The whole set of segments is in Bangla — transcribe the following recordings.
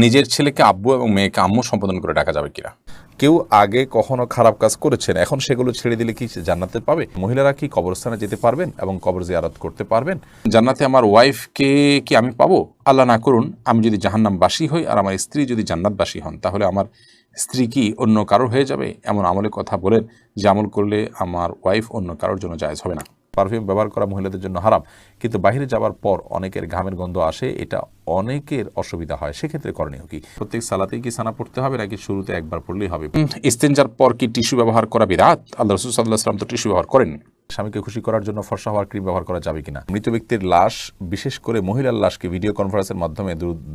নিজের ছেলেকে আব্বু এবং মেয়েকে আম্মু সম্বোধন করে ডাকা যাবে কিনা? কেউ আগে কখনো খারাপ কাজ করেছেন, এখন সেগুলো ছেড়ে দিলে কি জান্নাতে পাবে? মহিলারা কি কবরস্থানে যেতে পারবেন এবং কবর জিয়ারত করতে পারবেন? জান্নাতে আমার ওয়াইফকে কি আমি পাবো? আল্লাহ না করুন, আমি যদি জাহান্নামবাসী হই আর আমার স্ত্রী যদি জান্নাতবাসী হন, তাহলে আমার স্ত্রী কি অন্য কারোর হয়ে যাবে? এমন আমলের কথা বলেন যে আমল করলে আমার ওয়াইফ অন্য কারোর জন্য জায়েজ হবে না। পারফিউম ব্যবহার করা মহিলাদের জন্য হারাম, কিন্তু বাইরে যাওয়ার পর অনেকের ঘামের গন্ধ আসে, এটা অনেকের অসুবিধা হয়, সেক্ষেত্রে করণীয় কি? প্রত্যেক সালাতেই কি সানা পড়তে হবে নাকি শুরুতে একবার পড়লেই হবে? ইস্তেঞ্জার পর কি টিস্যু ব্যবহার করা বিরাত? আল্লাহ রাসূল সাল্লাল্লাহু আলাইহি ওয়াসাল্লাম তো টিস্যু ব্যবহার করেন। স্বামীকে খুশি করার জন্য ফর্সা হওয়ার ক্রিম ব্যবহার করা যাবে কিনা? মৃত ব্যক্তির লাশ, বিশেষ করে মহিলার লাশকে ভিডিও কনফারেন্সের মাধ্যমে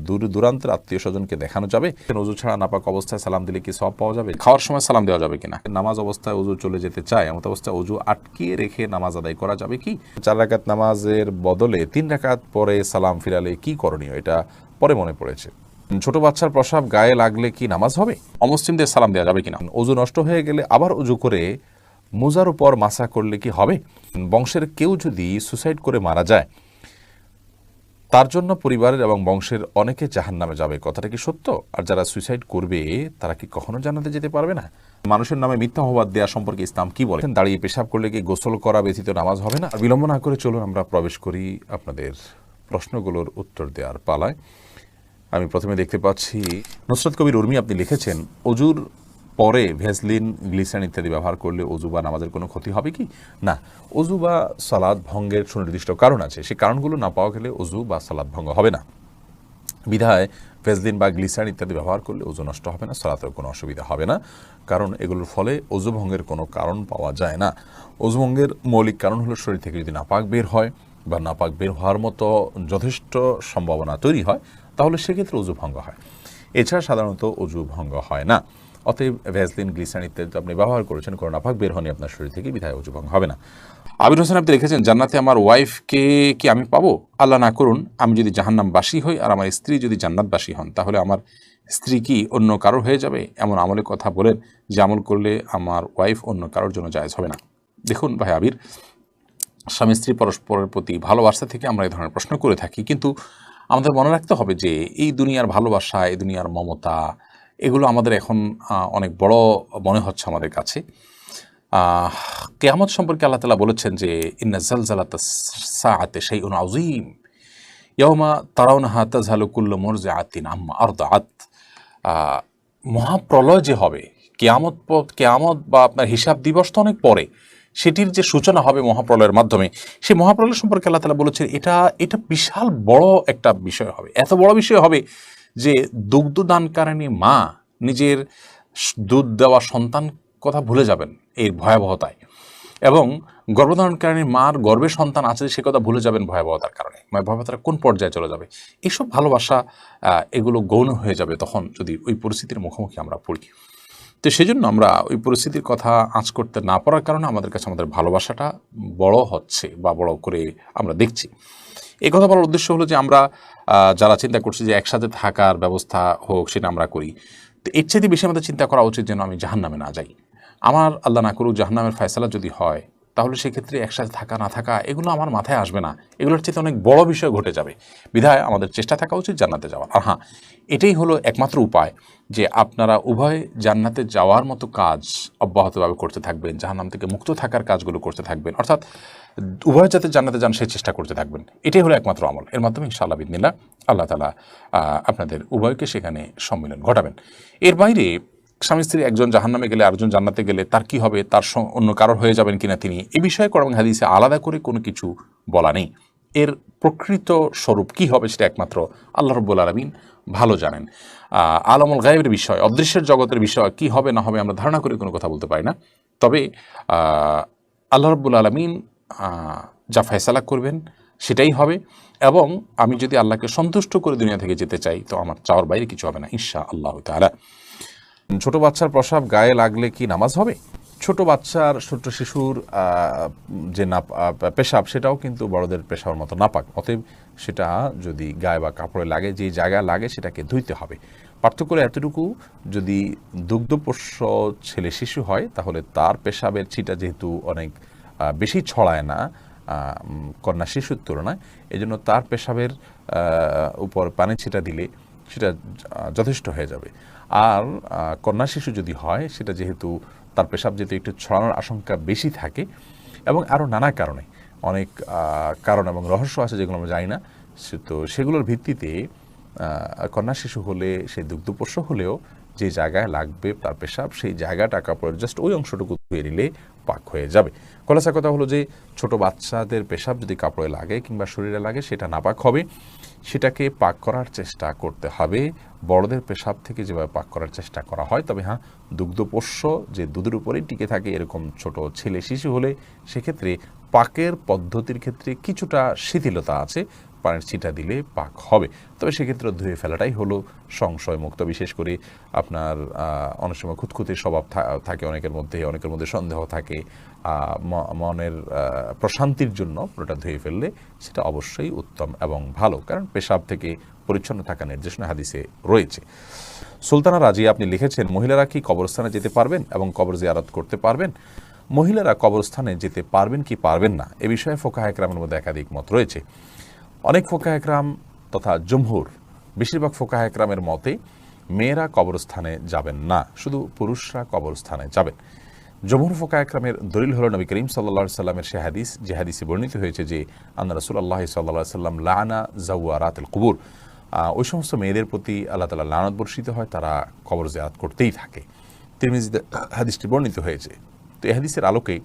দূর দূরান্তের আত্মীয় স্বজনকে দেখানো যাবে? ওযু ছাড়া নাপাক অবস্থায় সালাম দিলে কি সওয়াব পাওয়া যাবে? খাওয়ার সময় সালাম দেওয়া যাবে কিনা? নামাজ অবস্থায় ওযু চলে যেতে চায়, এমন অবস্থায় ওযু আটকিয়ে রেখে নামাজ আদায় করা যাবে কি? 4 রাকাত নামাজের বদলে 3 রাকাত পরে সালাম ফিরালে কি করণীয়? এটা পরে মনে পড়েছে। ছোট বাচ্চার প্রসাব গায়ে লাগলে কি নামাজ হবে? অমুসলিমদের সালাম দেওয়া যাবে কিনা? ওযু নষ্ট হয়ে গেলে আবার ওযু করে মোজার উপর মাসা করলে কি হবে? বংশের কেউ যদি সুসাইড করে মারা যায়, তার জন্য পরিবারের এবং বংশের অনেকে জাহান্নামে যাবে, কথাটা কি সত্য? আর যারা সুইসাইড করবে তারা কি কখনো জান্নাতে যেতে পারবে না? মানুষের নামে মিথ্যা অপবাদ দেওয়া সম্পর্কে ইসলাম কি বলে? দাঁড়িয়ে পেশাব করলে কি গোসল করা ব্যতীত নামাজ হবে না? বিলম্ব না করে চলুন আমরা প্রবেশ করি আপনাদের প্রশ্নগুলোর উত্তর দেওয়ার পালায়। আমি প্রথমে দেখতে পাচ্ছি নুসরাত কবির উর্মি, আপনি লিখেছেন অজুর পরে ভেসলিন, গ্লিসারিন ইত্যাদি ব্যবহার করলে অজু বা নামাজের কোনো ক্ষতি হবে কি? না, অজু বা সালাত ভঙ্গের সুনির্দিষ্ট কারণ আছে, সেই কারণগুলো না পাওয়া গেলে অজু বা সালাত ভঙ্গ হবে না। বিধায় ভেসলিন বা গ্লিসারিন ইত্যাদি ব্যবহার করলে অজু নষ্ট হবে না, সালাতেও কোনো অসুবিধা হবে না, কারণ এগুলোর ফলে অজু ভঙ্গের কোনো কারণ পাওয়া যায় না। অজু ভঙ্গের মৌলিক কারণ হলো শরীর থেকে যদি নাপাক বের হয় বা নাপাক বের হওয়ার মতো যথেষ্ট সম্ভাবনা তৈরি হয়, তাহলে সেক্ষেত্রে অজু ভঙ্গ হয়। এছাড়া সাধারণত অজু ভঙ্গ হয় না। অতএব ভ্যাসলিন, গ্লিসারিন ইত্যাদি আপনি ব্যবহার করেছেন, কোনো নাপাক বের হয়নি আপনার শরীর থেকে, বিধায় অজু ভঙ্গ হবে না। আবির হোসেন, আপনি লিখেছেন জান্নাতে আমার ওয়াইফকে কি আমি পাবো? আল্লাহ না করুন, আমি যদি জাহান্নামবাসী হই আর আমার স্ত্রী যদি জান্নাতবাসী হন, তাহলে আমার স্ত্রী কি অন্য কারোর হয়ে যাবে? এমন আমলের কথা বলেন যে আমল করলে আমার ওয়াইফ অন্য কারোর জন্য জায়েজ হবে না। দেখুন ভাই আবির, স্বামী স্ত্রী পরস্পরের প্রতি ভালোবাসা থেকে আমরা এই ধরনের প্রশ্ন করে থাকি, কিন্তু আমাদের মনে রাখতে হবে যে এই দুনিয়ার ভালোবাসা, এই দুনিয়ার মমতা, এগুলো আমাদের এখন অনেক বড় মনে হচ্ছে আমাদের কাছে। কিয়ামত সম্পর্কে আল্লাহ তাআলা বলেছেন যে ইন্না জালজালাতাস সাআতি শাইউন আযীম ইয়াওমা তারাউনাহা তাযহালু কুল্লু মুরজিআতিন আম্মা আরদাআত। মহাপ্রলয় যে হবে, কিয়ামত বা আপনার হিসাব দিবস তো অনেক পরে, সেটির যে সূচনা হবে মহাপ্রলয়ের মাধ্যমে, সেই মহাপ্রলয় সম্পর্কে আল্লাহ তাআলা বলেছেন এটা বিশাল বড় একটা বিষয় হবে। এত বড় বিষয় হবে যে দুগ্ধদানকারিণী মা নিজের দুধ দেওয়া সন্তান কথা ভুলে যাবেন এর ভয়াবহতায়, এবং গর্ভধারণকারী মার গর্ভে সন্তান আছে সে কথা ভুলে যাবেন ভয়াবহতার কারণে। ভয়াবহতার কোন পর্যায়ে চলে যাবে, এইসব ভালোবাসা এগুলো গৌণ হয়ে যাবে তখন যদি ওই পরিস্থিতির মুখোমুখি আমরা পড়ি। তো সেজন্য আমরা ওই পরিস্থিতির কথা আঁচ করতে না পারার কারণে আমাদের কাছে আমাদের ভালোবাসাটা বড় হচ্ছে বা বড় করে আমরা দেখছি। এই কথা বলার উদ্দেশ্য হলো যে আমরা যারা চিন্তা করছি যে একসাথে থাকার ব্যবস্থা হোক, সেটা আমরা করি, তো এর চাইতে বেশি আমাদের চিন্তা করা উচিত যেন আমি জাহান্নামে না যাই। আমার আল্লাহ না করুক জাহান্নামের ফয়সালা যদি হয়, তাহলে সেক্ষেত্রে একসাথে থাকা না থাকা এগুলো আমার মাথায় আসবে না, এগুলোর চেয়ে অনেক বড় বিষয় ঘটে যাবে। বিধায় আমাদের চেষ্টা থাকা উচিত জান্নাতে যাওয়ার। আর হ্যাঁ, এটাই হলো একমাত্র উপায় যে আপনারা উভয় জান্নাতে যাওয়ার মতো কাজ অব্যাহতভাবে করতে থাকবেন, জাহান্নাম থেকে মুক্ত থাকার কাজগুলো করতে থাকবেন, অর্থাৎ উভয় যাতে জান্নাতে যান সেই চেষ্টা করতে থাকবেন। এটাই হলো একমাত্র আমল। এর মাধ্যমে ইনশাআল্লাহ বিদিনিল্লাহ আল্লাহ তাআলা আপনাদের উভয়কে সেখানে সম্মিলন ঘটাবেন। এর বাইরে স্বামী স্ত্রী একজন জাহান্নামে গেলে আরেকজন জান্নাতে গেলে তার কি হবে, তার অন্য কারোর হয়ে যাবেন কিনা তিনি, এ বিষয়ে কোরআন হাদিসে আলাদা করে কোনো কিছু বলা নেই। এর প্রকৃত স্বরূপ কি হবে সেটা একমাত্র আল্লাহ রাব্বুল আলামিন ভালো জানেন। আলামুল গায়বের বিষয়, অদৃশ্যের জগতের বিষয় কি হবে না হবে আমরা ধারণা করে কোনো কথা বলতে পারি না। তবে আল্লাহ রাব্বুল আলামিন যা ফয়সালা করবেন সেটাই হবে, এবং আমি যদি আল্লাহকে সন্তুষ্ট করে দুনিয়া থেকে যেতে চাই তো আমার চাওয়ার বাইরে কিছু হবে না ইনশাআল্লাহ তাআলা। ছোট বাচ্চার প্রসাব গায়ে লাগলে কি নামাজ হবে? ছোট বাচ্চার, ছোট শিশুর যে পেশাব, সেটাও কিন্তু বড়দের পেশাবের মতো নাপাক। অতএব সেটা যদি গায়ে বা কাপড়ে লাগে, যে জায়গায় লাগে সেটাকে ধুইতে হবে। পার্থক্য এতটুকু, যদি দুগ্ধপোষ্য ছেলে শিশু হয় তাহলে তার পেশাবের ছিটা যেহেতু অনেক বেশি ছড়ায় না কন্যা শিশুর তুলনায়, এজন্য তার পেশাবের উপর পানি ছিটা দিলে সেটা যথেষ্ট হয়ে যাবে। আর কন্যা শিশু যদি হয়, সেটা যেহেতু তার পেশাব যেহেতু একটু ছড়ানোর আশঙ্কা বেশি থাকে, এবং আরও নানা কারণে অনেক কারণ এবং রহস্য আছে যেগুলো আমরা জানি না, তো সেগুলোর ভিত্তিতে কন্যা শিশু হলে, সে দুগ্ধপোষ্য হলেও যে জায়গায় লাগবে তার পেশাব, সেই জায়গাটা কাপড়ের জাস্ট ওই অংশটুকু ধুয়ে নিলে পাক হয়ে যাবে। খোলাসা কথা হলো যে ছোট বাচ্চাদের পেশাব যদি কাপড়ে লাগে কিংবা শরীরে লাগে, সেটা নাপাক হবে, সেটাকে পাক করার চেষ্টা করতে হবে বড়দের পেশাব থেকে যেভাবে পাক করার চেষ্টা করা হয়। তবে হ্যাঁ, দুগ্ধপোষ্য যে দুধের উপরেই টিকে থাকে এরকম ছোট ছেলে শিশু হলে সেক্ষেত্রে পাকের পদ্ধতির ক্ষেত্রে কিছুটা শিথিলতা আছে, পানির ছিটা দিলে পাক হবে। তবে সেক্ষেত্রে ধুয়ে ফেলাটাই হলো সংশয় মুক্ত। বিশেষ করে আপনার অনেক সময় খুঁতখুঁতে স্বভাব থাকে অনেকের মধ্যে সন্দেহ থাকে, মনের প্রশান্তির জন্য পুরোটা ধুয়ে ফেললে সেটা অবশ্যই উত্তম এবং ভালো, কারণ পেশাব থেকে পরিচ্ছন্ন থাকা নির্দেশনা হাদিসে রয়েছে। সুলতানা রাজিয়া আপনি লিখেছেন, মহিলারা কি কবরস্থানে যেতে পারবেন এবং কবর জিয়ারত করতে পারবেন? মহিলারা কবরস্থানে যেতে পারবেন কি পারবেন না, এ বিষয়ে ফোকাহে একরামের মধ্যে একাধিক মত রয়েছে। অনেক ফোকাহে একরাম তথা জমহুর, বেশিরভাগ ফোকাহে একরামের মতে মেয়েরা কবরস্থানে যাবেন না, শুধু পুরুষরা কবরস্থানে যাবেন। জমহুর ফোকাহে একরামের দলিল হলো নবী করিম সাল্লাল্লাহু সাল্লামের সে হাদিস, যে হাদিসে বর্ণিত হয়েছে যে আন্না রাসূলুল্লাহ সাল্লাল্লাহু সাল্লাম লানা জাওয়ারাতুল কুবুর, ওই সমস্ত মেয়েদের প্রতি আল্লাহ তাআলা লানত বর্ষিত হয়, তারা কবর জিয়ারত করতেই থাকে। তিরমিজিতে হাদিসটি বর্ণিত হয়েছে। তো এই হাদিসের আলোকে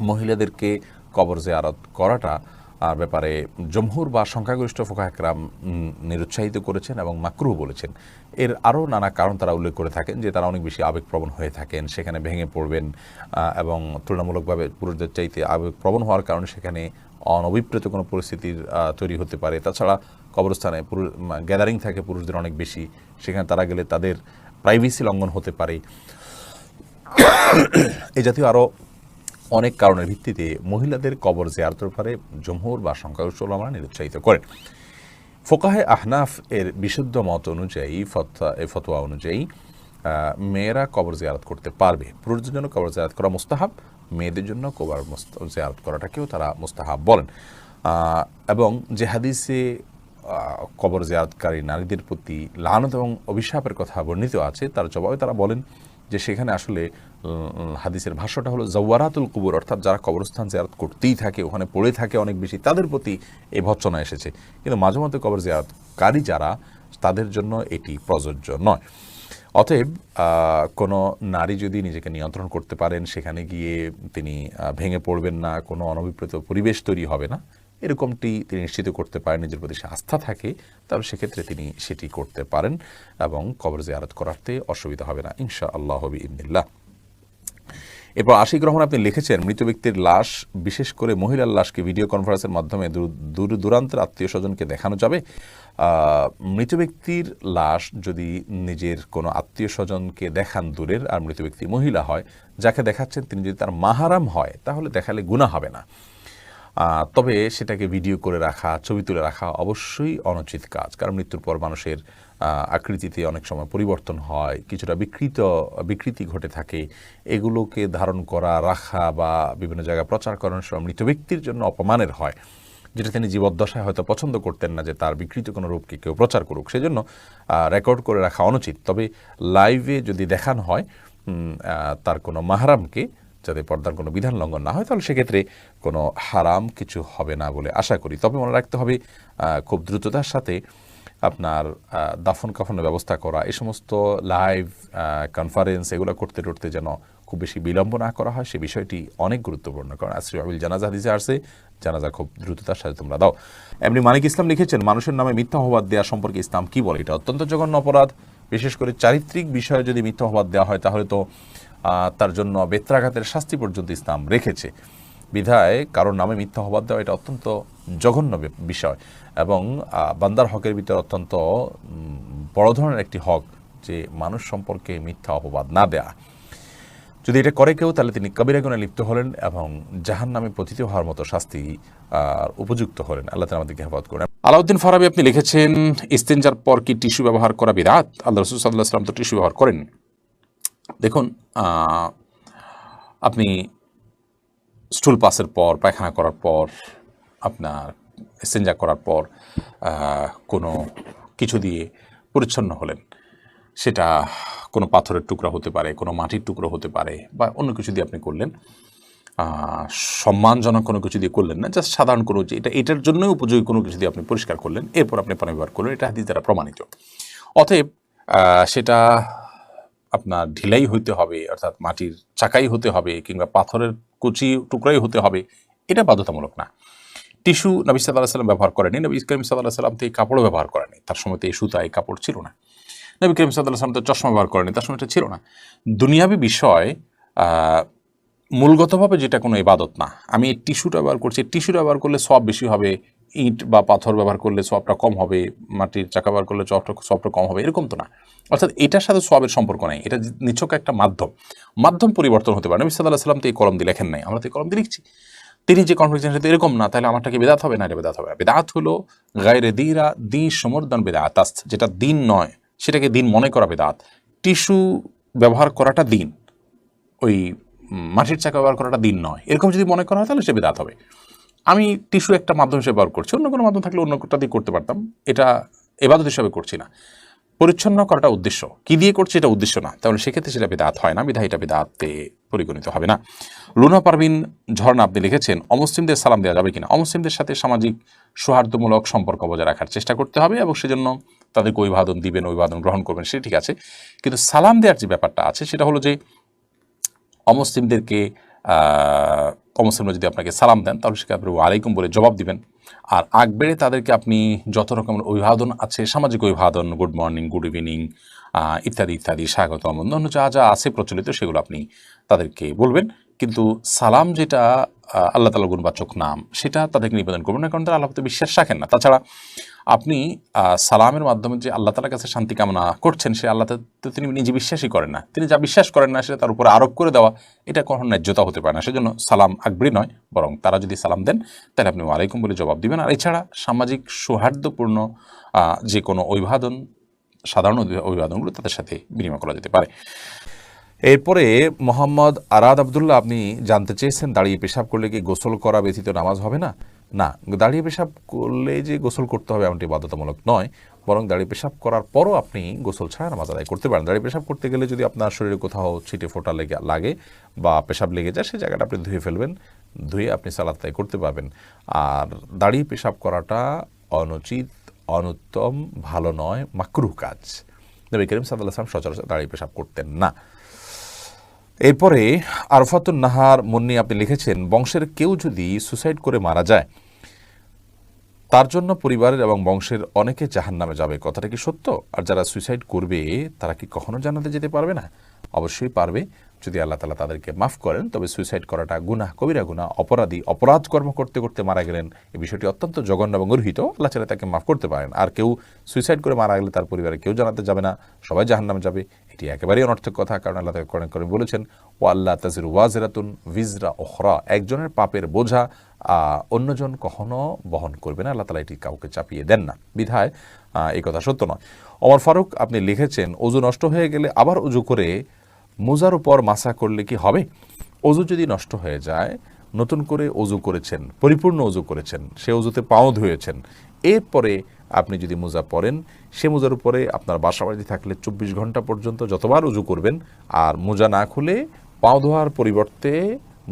মহিলাদেরকে কবর জিয়ারত করাটা ব্যাপারে জমহুর বা সংখ্যাগরিষ্ঠ ফোকাহে একরাম নিরুৎসাহিত করেছেন এবং মাকরুহ বলেছেন। এর আরও নানা কারণ তারা উল্লেখ করে থাকেন, যে তারা অনেক বেশি আবেগপ্রবণ হয়ে থাকেন, সেখানে ভেঙে পড়বেন, এবং তুলনামূলকভাবে পুরুষদের চাইতে আবেগপ্রবণ হওয়ার কারণে সেখানে অনভিপ্রেত কোনো পরিস্থিতির তৈরি হতে পারে। তাছাড়া কবরস্থানে গ্যাদারিং থাকে পুরুষদের অনেক বেশি, সেখানে তারা গেলে তাদের প্রাইভেসি লঙ্ঘন হতে পারে। এই জাতীয় আরও অনেক কারণের ভিত্তিতে মহিলাদের কবর জিয়ারতের ব্যাপারে জমহুর বা সংখ্যাগরিষ্ঠ উলামারা নিরুৎসাহিত করেন। ফোকাহে আহনাফ এর বিশুদ্ধ মত অনুযায়ী, ফতোয়া অনুযায়ী মেয়েরা কবর জিয়ারত করতে পারবে। পুরুষদের জন্য কবর জিয়ারত করা মুস্তাহাব, মেয়েদের জন্য কবর জিয়ারত করাটাকেও তারা মুস্তাহাব বলেন। এবং যে হাদিসে কবর জিয়ারতকারী নারীদের প্রতি লানত এবং অভিশাপের কথা বর্ণিত আছে, তার জবাবে তারা বলেন যে সেখানে আসলে হাদিসের ভাষ্যটা হলো জাওয়ারাতুল কুবুর, অর্থাৎ যারা কবরস্থান জিয়ারত করতেই থাকে, ওখানে পড়ে থাকে অনেক বেশি, তাদের প্রতি এই ভৎসনা এসেছে। কিন্তু মাঝে মধ্যে কবর জিয়ারতকারী যারা, তাদের জন্য এটি প্রযোজ্য নয়। অতএব কোনো নারী যদি নিজেকে নিয়ন্ত্রণ করতে পারেন, সেখানে গিয়ে তিনি ভেঙে পড়বেন না, কোনো অনভিপ্রেত পরিবেশ তৈরি হবে না, এরকমটি তিনি নিশ্চিত করতে পারেন, নিজের প্রতি সে আস্থা থাকে, তাহলে সেক্ষেত্রে তিনি সেটি করতে পারেন এবং কবর জিয়ারত করাতে অসুবিধা হবে না ইনশাআল্লাহ বিইذনিল্লাহ। এরপর আশিক রহমান আপনি লিখেছেন, মৃত ব্যক্তির লাশ, বিশেষ করে মহিলার লাশকে ভিডিও কনফারেন্সের মাধ্যমে দূর দূরান্তের আত্মীয় স্বজনকে দেখানো যাবে? মৃত ব্যক্তির লাশ যদি নিজের কোনো আত্মীয় স্বজনকে দেখান দূরের, আর মৃত ব্যক্তি মহিলা হয়, যাকে দেখাচ্ছেন তিনি যদি তার মাহারাম হয়, তাহলে দেখালে গুনাহ হবে না। তবে সেটাকে ভিডিও করে রাখা, ছবি তুলে রাখা অবশ্যই অনুচিত কাজ, কারণ মৃত্যুর পর মানুষের আকৃতিতে অনেক সময় পরিবর্তন হয়, কিছুটা বিকৃতি ঘটে থাকে। এগুলোকে ধারণ করা, রাখা বা বিভিন্ন জায়গায় প্রচার করানোর সময় মৃত ব্যক্তির জন্য অপমানের হয়, যেটা তিনি জীবদ্দশায় হয়তো পছন্দ করতেন না, যে তার বিকৃত কোনো রূপকে কেউ প্রচার করুক। সেজন্য রেকর্ড করে রাখা অনুচিত। তবে লাইভে যদি দেখানো হয় তার কোনো মাহরামকে, যাতে পর্দার কোনো বিধান লঙ্ঘন না হয়, তাহলে সেক্ষেত্রে কোনো হারাম কিছু হবে না বলে আশা করি। তবে মনে রাখতে হবে, খুব দ্রুততার সাথে আপনার দাফন কাফনের ব্যবস্থা করা, এই সমস্ত লাইভ কনফারেন্স এগুলো করতে যেন খুব বেশি বিলম্ব না করা হয়, সে বিষয়টি অনেক গুরুত্বপূর্ণ। কারণ আসরিউল জানাজা হাদিসে আসছে, জানাজা খুব দ্রুততার সাথে তোমরা দাও। এমনি মানিক ইসলাম লিখেছেন, মানুষের নামে মিথ্যা অপবাদ দেওয়া সম্পর্কে ইসলাম কি বলে? এটা অত্যন্ত জঘন্য অপরাধ। বিশেষ করে চারিত্রিক বিষয়ে যদি মিথ্যা অপবাদ দেওয়া হয়, তাহলে তো তার জন্য বেত্রাঘাতের শাস্তি পর্যন্ত ইসলাম রেখেছে। বিধায় কারোর নামে মিথ্যা অপবাদ দেওয়া এটা অত্যন্ত জঘন্য বিষয়, এবং বান্দার হকের ভিতরে অত্যন্ত বড় ধরনের একটি হক, যে মানুষ সম্পর্কে মিথ্যা অপবাদ না দেয়া। যদি এটা করে কেউ, তাহলে তিনি কবিরা গুনাহে লিপ্ত হলেন এবং জাহান্নামে পতিত হওয়ার মতো শাস্তি উপযুক্ত হলেন। আল্লাহ তাআলা আমাদেরকে হেফাজত করেন। আলাউদ্দিন ফারাবি আপনি লিখেছেন, ইস্তেঞ্জার পর কি টিস্যু ব্যবহার করা বিদআত? আল্লাহ রাসূল সাল্লাল্লাহু আলাইহি ওয়াসাল্লাম তো টিস্যু ব্যবহার করেন। দেখুন, আপনি স্টুল পাসের পর, পায়খানা করার পর, আপনার ইস্তেঞ্জা করার পর কোনো কিছু দিয়ে পরিচ্ছন্ন হলেন, সেটা কোনো পাথরের টুকরা হতে পারে, কোনো মাটির টুকরো হতে পারে, বা অন্য কিছু দিয়ে আপনি করলেন, সম্মানজনক কোনো কিছু দিয়ে করলেন না, জাস্ট সাধারণ কোনো যে এটার জন্যই উপযোগী কোনো কিছু দিয়ে আপনি পরিষ্কার করলেন, এরপর আপনি পানি ব্যবহার করলেন, এটা হাদিস দ্বারা প্রমাণিত। অতএব সেটা আপনার ঢিলাই হইতে হবে, অর্থাৎ মাটির চাকাই হতে হবে, কিংবা পাথরের কুচি টুকরাই হতে হবে, এটা বাধ্যতামূলক না। টিস্যু নবী সাল্লাল্লাহু আলাইহি ওয়াসাল্লাম ব্যবহার করেনি, নবী করিম সাল্লাল্লাহু আলাইহি ওয়াসাল্লাম তো এই কাপড়ও ব্যবহার করেনি, তার সময় তো এই সুতা এই কাপড় ছিল না। নবী করিম সাল্লাল্লাহু আলাইহি ওয়াসাল্লাম তো চশমা ব্যবহার করেনি, তার সময় এটা ছিল না। দুনিয়াবী বিষয় মূলগতভাবে যেটা কোনো ইবাদত না। আমি এই টিস্যুটা ব্যবহার করছি, টিস্যুটা ব্যবহার করলে সওয়াব বেশি হবে, ইট বা পাথর ব্যবহার করলে সওয়াবটা কম হবে, মাটির চাকা ব্যবহার করলে সওয়াবটা কম হবে, এরকম তো না। অর্থাৎ এটার সাথে সওয়াবের সম্পর্ক নাই, এটা নিছক একটা মাধ্যম পরিবর্তন হতে পারে। নবী সাল্লাল্লাহু আলাইহি ওয়াসাল্লাম তো এই কলম দিয়ে লেখেন নাই, আমরা তো এই কলম দিয়ে লিখছি। তিনি যে কনফিডেন্স সাথে এরকম না, তাহলে আমারটা কি বেদাত হবে? না, এটা বেদাত হবে। বেদাত হলো গায়রে দিরা দি সমর্দন বেদাত, যেটা দিন নয় সেটাকে দিন মনে করা বেদাত। টিস্যু ব্যবহার করাটা দিন, ওই মাটির চাকা ব্যবহার করাটা দিন নয়, এরকম যদি মনে করা হয় তাহলে সে বেদাত হবে। আমি টিস্যু একটা মাধ্যম হিসেবে ব্যবহার করছি, অন্য কোনো মাধ্যম থাকলে অন্য কোনটা দিয়ে করতে পারতাম, এটা ইবাদত হিসাবে করছি না। পরিচ্ছন্ন করাটা উদ্দেশ্য, কি দিয়ে করছে এটা উদ্দেশ্য না, তাহলে সেক্ষেত্রে সেটা বেদাত হয় না, বিধায় এটা বেদাতে পরিগণিত হবে না। লুনা পারভিন ঝর্ণা আপনি লিখেছেন, অমুসলিমদের সালাম দেওয়া যাবে কিনা? অমুসলিমদের সাথে সামাজিক সৌহার্দ্যমূলক সম্পর্ক বজায় রাখার চেষ্টা করতে হবে, এবং সেজন্য তাদেরকে অভিবাদন দিবেন, অভিবাদন গ্রহণ করবেন, সেটা ঠিক আছে। কিন্তু সালাম দেওয়ার যে ব্যাপারটা আছে সেটা হলো যে অমুসলিমদেরকে অমুসলিমরা যদি আপনাকে সালাম দেন তাহলে সেটা আপনি ওয়ালাইকুম বলে জবাব দিবেন। আর আগ বেড়ে তাদেরকে আপনি যত রকমের অভিবাদন আছে, সামাজিক অভিবাদন, গুড মর্নিং, গুড ইভিনিং ইত্যাদি ইত্যাদি, স্বাগতম, অন্য যা যা আছে প্রচলিত সেগুলো আপনি তাদেরকে বলবেন। কিন্তু সালাম যেটা আল্লাহ তাআলার গুণবাচক নাম, সেটা তাদেরকে নিবেদন করবেন না, কারণ তারা আল্লাহতে বিশ্বাস রাখেন না। তাছাড়া আপনি সালামের মাধ্যমে যে আল্লাহ তাআলার কাছে শান্তি কামনা করছেন, সে আল্লাহ তো তিনি নিজে বিশ্বাসই করেন না, তিনি যা বিশ্বাস করেন না সেটা তার উপরে আরোপ করে দেওয়া, এটা কখনো ন্যায্যতা হতে পারে না। সেজন্য সালাম আকবরি নয়, বরং তারা যদি সালাম দেন তাহলে আপনি ওয়ালাইকুম বলে জবাব দিবেন। আর এছাড়া সামাজিক সৌহার্দ্যপূর্ণ যে কোনো অভিবাদন, সাধারণ অভিবাদনগুলো তাদের সাথে বিনিময় করা যেতে পারে। এরপরে মোহাম্মদ আরাদ আবদুল্লাহ আপনি জানতে চেয়েছেন, দাঁড়িয়ে পেশাব করলে কি গোসল করা ব্যতীত নামাজ হবে না? না, দাঁড়িয়ে পেশাব করলে যে গোসল করতে হবে এমনটি বাধ্যতামূলক নয়, বরং দাঁড়িয়ে পেশাব করার পরও আপনি গোসল ছাড়া নামাজ আদায় করতে পারেন। দাঁড়িয়ে পেশাব করতে গেলে যদি আপনার শরীরে কোথাও ছিটে ফোঁটা লাগে বা পেশাব লেগে যায়, সেই জায়গাটা আপনি ধুয়ে ফেলবেন, ধুয়ে আপনি সালাত আদায় করতে পারবেন। আর দাঁড়িয়ে পেশাব করাটা অনুচিত, অনুত্তম, ভালো নয়, মাকরুহ কাজ। নবী করিম সাল্লাল্লাহু আলাইহি ওয়াসাল্লাম সচরাচর দাঁড়িয়ে পেশাব করতেন না। এরপরে আরফাতুন নাহার মুন্নি আপনি লিখেছেন, বংশের কেউ যদি সুসাইড করে মারা যায় তার জন্য পরিবারের এবং বংশের অনেকে জাহান্নামে যাবে, কথাটা কি সত্য? আর যারা সুইসাইড করবে তারা কি কখনো জান্নাতে যেতে পারবে না? অবশ্যই পারবে, যদি আল্লাহ তাআলা তাদেরকে মাফ করেন। তবে সুইসাইড করাটা গুনাহ, কবিরা গুনাহ, অপরাধ কর্ম করতে করতে মারা গেলেন, এই বিষয়টি অত্যন্ত জঘন্য এবং গর্হিত, আল্লাহ চাইলে তাকে মাফ করতে পারেন। আর কেউ সুইসাইড করে মারা গেলে তার পরিবারে কেউ জান্নাতে যাবে না, সবাই জাহান্নামে যাবে, এটি একেবারেই অনর্থক কথা। কারণ আল্লাহ তাআলা কোরআনে কারীমে বলেছেন, ওয়া আল্লা তাজিরু ওয়াজিরাতুন ভিজরা উখরা, একজনের পাপের বোঝা অন্যজন কখনো বহন করবে না, আল্লাহ তাআলা এটি কাউকে চাপিয়ে দেন না, বিধায় এই কথা সত্য নয়। ওমর ফারুক আপনি লিখেছেন, অজু নষ্ট হয়ে গেলে আবার অজু করে মোজার উপর মাসা করলে কি হবে? অজু যদি নষ্ট হয়ে যায়, নতুন করে অজু করেছেন, পরিপূর্ণ অজু করেছেন, সে অজুতে পাও ধুয়েছেন, এরপরে আপনি যদি মোজা পরেন, সে মোজার উপরে আপনার বাসাবাড়িতে থাকলে 24 ঘন্টা পর্যন্ত যতবার অজু করবেন, আর মোজা না খুলে পাও ধোয়ার পরিবর্তে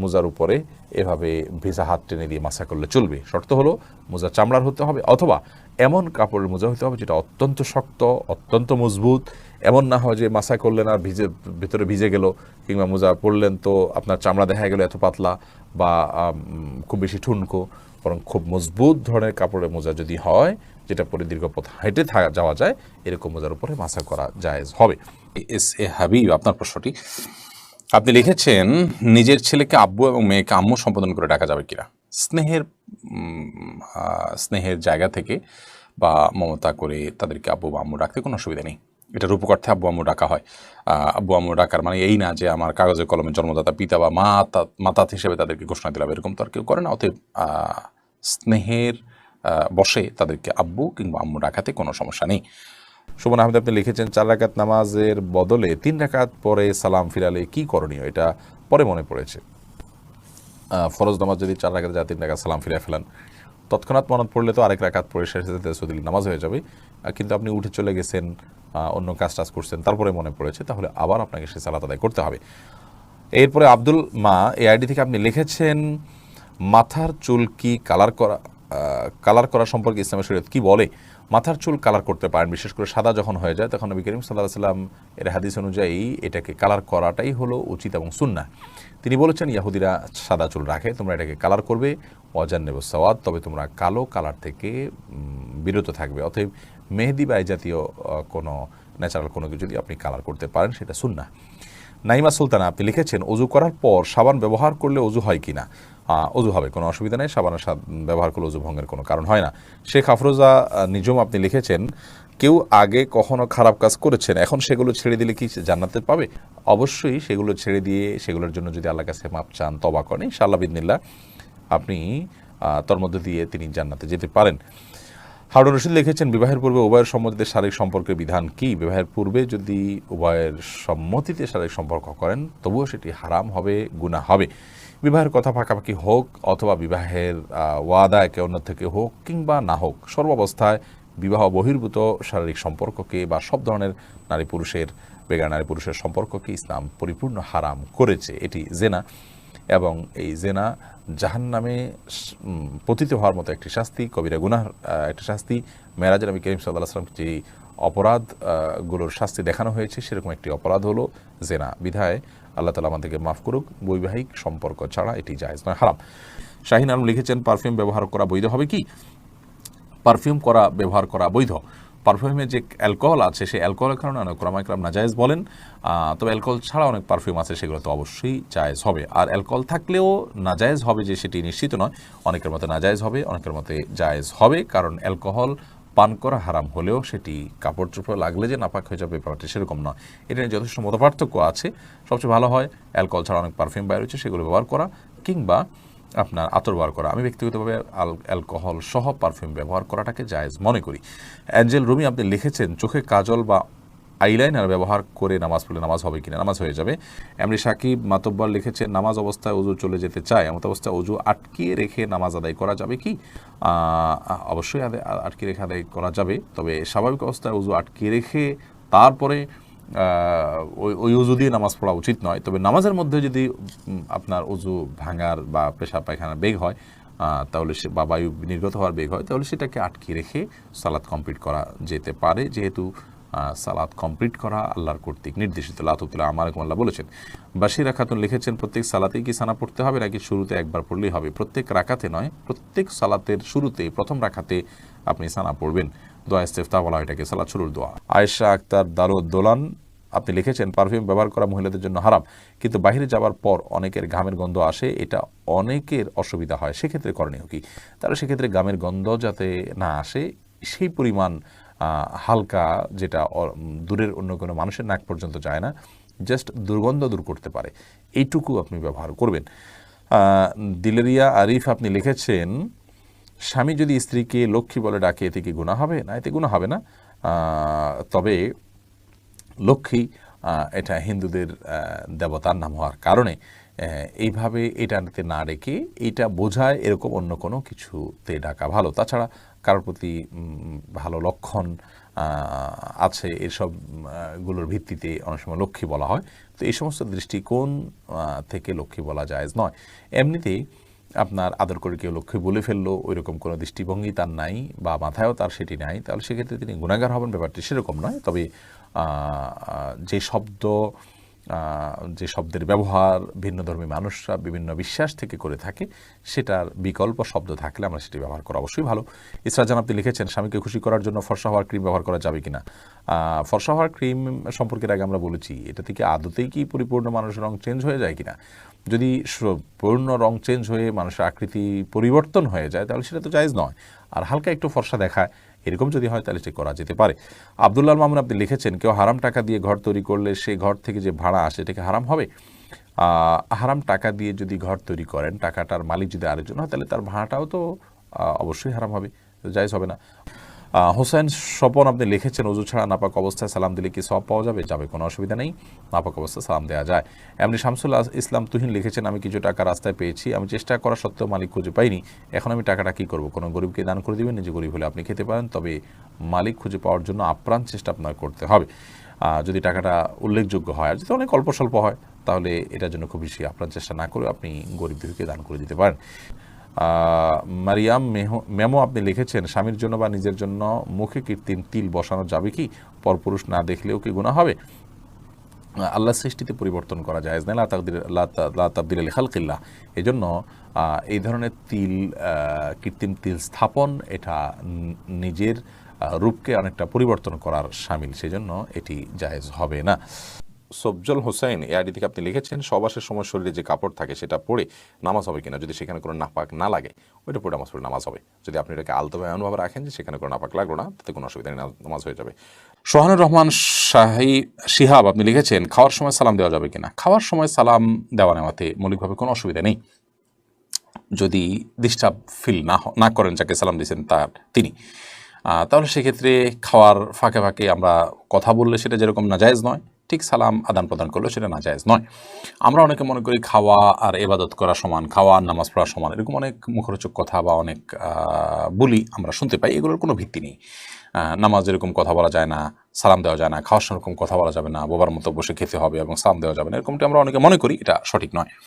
মোজার উপরে এভাবে ভেজা হাত টেনে দিয়ে মাসা করলে চলবে। শর্ত হলো মোজা চামড়ার হতে হবে, অথবা এমন কাপড়ের মোজা হতে হবে যেটা অত্যন্ত শক্ত, অত্যন্ত মজবুত। এমন না হয় যে মাসা করলেন আর ভিতরে ভিজে গেল, কিংবা মোজা পরলেন তো আপনার চামড়া দেখা গেল এত পাতলা বা খুব বেশি ঠুনকো, বরং খুব মজবুত ধরনের কাপড়ের মোজা যদি হয়, যেটা পরে দীর্ঘ পথ হেঁটে যাওয়া যায়, এরকম মোজার উপরে মাসা করা জায়েজ হবে। এস এ হাবিব, আপনার প্রশ্নটি আপনি লিখেছেন, নিজের ছেলেকে আব্বু এবং মেয়েকে আম্মু সম্বোধন করে ডাকা যাবে কিনা? স্নেহের জায়গা থেকে বা মমতা করে তাদেরকে আব্বু বা আম্মু ডাকতে কোনো অসুবিধা নেই। এটা রূপকার্থে আব্বু আম্মু ডাকা হয়। আব্বু আম্মু ডাকার মানে এই না যে আমার কাগজে কলমে জন্মদাতা পিতা বা মাতা হিসেবে তাদেরকে ঘোষণা দিলাম, এরকম তো আর কেউ করে না। অতএব স্নেহের বশে তাদেরকে আব্বু কিংবা আম্মু ডাকাতে কোনো সমস্যা নেই। সুমন আহমেদ আপনি লিখেছেন, 4 রাকাত নামাজের বদলে 3 রাকাত পরে সালাম ফিরালে কি করণীয়? এটা পরে মনে পড়েছে। ফরজ নামাজ যদি 4 রাকাত যায়, 3 রাকাত সালাম ফিরে ফেলান, তৎক্ষণাৎ মনে পড়লে তো আরেক রাকাত পড়ে শেষে তাসাহুদ নামাজ হয়ে যাবে, কিন্তু আপনি উঠে চলে গেছেন, অন্য কাজ টাজ করছেন, তারপরে মনে পড়েছে, তাহলে আবার আপনাকে সে সালাত আদায় করতে হবে। এরপরে আব্দুল মা এই আইডি থেকে আপনি লিখেছেন, মাথার চুল কি কালার করা সম্পর্কে ইসলামের শরীয়ত কি বলে? মাথার চুল কালার করতে পারেন, বিশেষ করে সাদা যখন হয়ে যায় তখন নবী করিম সাল্লাল্লাহু আলাইহি ওয়াসাল্লাম এর হাদিস অনুযায়ী এটাকে কালার করাটাই হলো উচিত এবং সুন্নাহ। তিনি বলেছেন, ইহুদিরা সাদা চুল রাখে, তোমরা এটাকে কালার করবে, ওয়াজান্নিবুস সাওয়াদ, তবে তোমরা কালো কালার থেকে বিরত থাকবে। অতএব মেহেদি বা এই জাতীয় কোনো ন্যাচারাল কোনো কিছু যদি আপনি কালার করতে পারেন সেটা সুন্নাহ। নাইমা সুলতানা আপনি লিখেছেন, অজু করার পর সাবান ব্যবহার করলে অজু হয় কিনা? অজু হবে, কোনো অসুবিধা নেই, সাবানের ব্যবহার করলে অজু ভঙ্গের কোনো কারণ হয় না। শেখ আফরোজা নিজম আপনি লিখেছেন, কেউ আগে কখনো খারাপ কাজ করেছেন, এখন সেগুলো ছেড়ে দিলে কি জান্নাতে পাবে? অবশ্যই সেগুলো ছেড়ে দিয়ে সেগুলোর জন্য যদি আল্লাহর কাছে মাপ চান, তওবা করেন, ইনশাআল্লাহ বিদিনিল্লাহ আপনি তার মধ্যে দিয়ে তিনি জান্নাতে যেতে পারেন। হারুন রশিদ লিখেছেন, বিবাহের পূর্বে উভয়ের সম্মতিতে শারীরিক সম্পর্কের বিধান কি? বিবাহের পূর্বে যদি উভয়ের সম্মতিতে শারীরিক সম্পর্ক করেন তবুও সেটি হারাম হবে, গুনাহ হবে। বিবাহের কথা পাকাপাকি হোক অথবা বিবাহের ওয়াদা একে অন্য থেকে হোক কিংবা না হোক, সর্বাবস্থায় বিবাহ বহির্ভূত শারীরিক সম্পর্ককে বা সব ধরনের নারী পুরুষের বেগার নারী পুরুষের সম্পর্ককে ইসলাম পরিপূর্ণ হারাম করেছে। এটি জেনা, এবং এই জেনা জাহান্নামে পতিত হওয়ার মতো একটি শাস্তি, কবিরা গুনাহ একটি শাস্তি। মেরাজে নবী করিম সাল্লাল্লাহু আলাইহি ওয়াসাল্লাম যে অপরাধগুলোর শাস্তি দেখানো হয়েছে সেরকম একটি অপরাধ হলো জেনা। বিধায় আল্লাহ তাআলা আমাদেরকে মাফ করুক, বৈবাহিক সম্পর্ক ছাড়া এটি জায়েজ নয়, হারাম। শাহিন আলম লিখেছেন, পারফিউম ব্যবহার করা বৈধ হবে কি? পারফিউম ব্যবহার করা বৈধ। পারফিউমে যে অ্যালকোহল আছে সেই অ্যালকোহলের কারণে অনেক ওলামা ইকরাম নাজায়েজ বলেন, তবে অ্যালকোহল ছাড়া অনেক পারফিউম আছে সেগুলো তো অবশ্যই জায়েজ হবে। আর অ্যালকোহল থাকলেও নাজায়েজ হবে যে সেটি নিশ্চিত নয়, অনেকের মতে নাজায়েজ হবে, অনেকের মতে জায়েজ হবে, কারণ অ্যালকোহল পান করা হারাম হলেও সেটি কাপড় চোপড় লাগলে যে নাপাক হয়ে যাবে ব্যাপারটি সেরকম নয়। এটা নিয়ে যথেষ্ট মতপার্থক্য আছে। সবচেয়ে ভালো হয় অ্যালকোহল ছাড়া অনেক পারফিউম বাইরে হচ্ছে সেগুলো ব্যবহার করা, কিংবা আপনার আতর ব্যবহার করা। আমি ব্যক্তিগতভাবে অ্যালকোহল সহ পারফিউম ব্যবহার করাটাকে জায়েজ মনে করি। অ্যাঞ্জেল রুমি আপনি লিখেছেন, চোখে কাজল বা আইলাইনার ব্যবহার করে নামাজ পড়লে নামাজ হবে কিনা? নামাজ হয়ে যাবে। এমনি সাকিব মাতব্বর লিখেছেন, নামাজ অবস্থায় অজু চলে যেতে চায়, এমত অবস্থায় অজু আটকিয়ে রেখে নামাজ আদায় করা যাবে কি? অবশ্যই আটকিয়ে রেখে আদায় করা যাবে, তবে স্বাভাবিক অবস্থায় অজু আটকিয়ে রেখে তারপরে ওই অজু দিয়ে নামাজ পড়া উচিত নয়। তবে নামাজের মধ্যে যদি আপনার অজু ভাঙার বা পেশাব পায়খানার বেগ হয়, তাহলে সে বা বায়ু নির্গত হওয়ার বেগ হয়, তাহলে সেটাকে আটকিয়ে রেখে সালাত কমপ্লিট করা যেতে পারে, যেহেতু সালাত কমপ্লিট করা আল্লাহর কর্তৃক নির্দেশিত। লাতুতুল্লাহ আমারকুম আল্লাহ বলেছেন। বাশিরা খাতুন লিখেছেন, প্রত্যেক সালাতেই কি সানা পড়তে হবে নাকি শুরুতে একবার পড়লেই হবে? প্রত্যেক রাকাতে নয়, প্রত্যেক সালাতের শুরুতে প্রথম রাকাতে আপনি সানা পড়বেন। দোয়া ইস্তেফতা বলা হয় এটাকে, সালাত শুরুর দোয়া। আয়েশা আক্তার দারুদ্দোলান আপনি লিখেছেন, পারফিউম ব্যবহার করা মহিলাদের জন্য হারাম, কিন্তু বাইরে যাওয়ার পর অনেকের ঘামের গন্ধ আসে, এটা অনেকের অসুবিধা হয়, সেক্ষেত্রে করণীয় কি? তাহলে সেক্ষেত্রে ঘামের গন্ধ যাতে না আসে সেই পরিমাণ হালকা, যেটা দূরের অন্য কোনো মানুষের নাক পর্যন্ত যায় না, জাস্ট দুর্গন্ধ দূর করতে পারে, এইটুকু আপনি ব্যবহার করবেন। দিলেরিয়া আরিফ আপনি লিখেছেন, স্বামী যদি স্ত্রীকে লক্ষ্মী বলে ডাকে এতে কি গুনাহ হবে? না, এতে গুনাহ হবে না। তবে লক্ষ্মী এটা হিন্দুদের দেবতার নাম হওয়ার কারণে এইভাবে এটাতে না ডেকে এটা বোঝায় এরকম অন্য কোনো কিছুতে ডাকা ভালো। তাছাড়া কারোর প্রতি ভালো লক্ষণ আছে এসবগুলোর ভিত্তিতে অনেক সময় লক্ষ্মী বলা হয়। তো এই সমস্ত দৃষ্টিকোণ থেকে লক্ষ্মী বলা জায়েজ নয়। এমনিতেই আপনার আদর করে কেউ লক্ষ্মী বলে ফেললো, ওইরকম কোনো দৃষ্টিভঙ্গি তার নাই বা মাথায়ও তার সেটি নাই, তাহলে সেক্ষেত্রে তিনি গুনাহগার হবেন, ব্যাপারটি সেরকম নয়। তবে যে শব্দের ব্যবহার ভিন্ন ধর্মী মানুষরা বিভিন্ন বিশ্বাস থেকে করে থাকে, সেটার বিকল্প শব্দ থাকলে আমরা সেটি ব্যবহার করা অবশ্যই ভালো। ইসরাজান আপনি লিখেছেন, স্বামীকে খুশি করার জন্য ফর্সা হওয়ার ক্রিম ব্যবহার করা যাবে কিনা? ফর্সা হওয়ার ক্রিম সম্পর্কে আগে আমরা বলেছি, এটা থেকে আদতেই কি পরিপূর্ণ মানুষের রং চেঞ্জ হয়ে যায় কিনা? যদি পূর্ণ রং চেঞ্জ হয়ে মানুষের আকৃতি পরিবর্তন হয়ে যায় তাহলে সেটা তো জায়েজ নয়। আর হালকা একটু ফর্সা দেখায় এরকম যদি হয় তাহলে সেটা করা যেতে পারে। আব্দুল্লাহ মামুন আপনি লিখেছেন, কেউ হারাম টাকা দিয়ে ঘর তৈরি করলে সেই ঘর থেকে যে ভাড়া আসে এটাকে হারাম হবে? হারাম টাকা দিয়ে যদি ঘর তৈরি করেন, টাকাটার মালিক যদি আরেকজন হয় তাহলে তার ভাড়াটাও তো অবশ্যই হারাম হবে, জায়েজ হবে না। হোসেন স্বপন আপনি লিখেছেন ওযু ছাড়া নাপাক অবস্থায় সালাম দিলে কি সওয়াব পাওয়া যাবে? যাবে, কোনো অসুবিধা নেই, নাপাক অবস্থায় সালাম দেওয়া যায়। এমনি শামসুল ইসলাম তুহিন লিখেছেন আমি কিছু টাকা রাস্তায় পেয়েছি, আমি চেষ্টা করা সত্ত্বেও মালিক খুঁজে পাইনি, এখন আমি টাকাটা কী করব? কোনো গরিবকে দান করে দিবেন? নিজে গরিব হলে আপনি খেতে পারেন, তবে মালিক খুঁজে পাওয়ার জন্য আপ্রাণ চেষ্টা আপনার করতে হবে। যদি টাকাটা উল্লেখযোগ্য হয়, আর যদি অনেক অল্প স্বল্প হয়, তাহলে এটার জন্য খুব বেশি আপ্রাণ চেষ্টা না করে আপনি গরিব দুঃখীকে দান করে দিতে পারেন। মারিয়াম মেমো আপনি লিখেছেন স্বামীর জন্য বা নিজের জন্য মুখে কৃত্রিম তিল বসানো যাবে কি? পরপুরুষ না দেখলেও কি গুনাহ হবে? আল্লাহ সৃষ্টিতে পরিবর্তন করা যায় না, লা তাবদীলা লিখালকিল্লাহ। এই জন্য এই ধরনের তিল, কৃত্রিম তিল স্থাপন, এটা নিজের রূপকে অনেকটা পরিবর্তন করার শামিল, সেই জন্য এটি জায়েজ হবে না। সবজল হোসেন এই আইডি থেকে আপনি লিখেছেন সহবাসের সময় শরীরে যে কাপড় থাকে সেটা পরে নামাজ হবে কিনা? যদি সেখানে কোনো নাপাক না লাগে, ওইটা পরে নামাজ পড়ে নামাজ হবে। যদি আপনি এটাকে আলতোভাবে এমনভাবে রাখেন যে সেখানে কোনো নাপাক লাগলো না, তাতে কোনো অসুবিধা নেই, নামাজ হয়ে যাবে। সোহানুর রহমান শিহাব আপনি লিখেছেন খাওয়ার সময় সালাম দেওয়া যাবে কিনা? খাওয়ার সময় সালাম দেওয়া নেওয়াতে মৌলিকভাবে কোনো অসুবিধা নেই, যদি ডিস্টার্ব ফিল না করেন যাকে সালাম দিয়েছেন তিনি, তাহলে সেক্ষেত্রে খাওয়ার ফাঁকে ফাঁকে আমরা কথা বললে সেটা যেরকম নাজায়েজ নয়, ঠিক সালাম আদান প্রদান করলে সেটা নাজায়েজ নয়। আমরা অনেকে মনে করি খাওয়া আর ইবাদত করা সমান, খাওয়া আর নামাজ পড়া সমান, এরকম অনেক মুখরোচক কথা বা অনেক বলি আমরা শুনতে পাই, এগুলোর কোনো ভিত্তি নেই। নামাজ এরকম কথা বলা যায় না, সালাম দেওয়া যায় না, খাওয়ার সময় এরকম কথা বলা যাবে না, বোবার মতো বসে খেতে হবে এবং সালাম দেওয়া যাবে না, এরকমটি আমরা অনেকে মনে করি, এটা সঠিক নয়।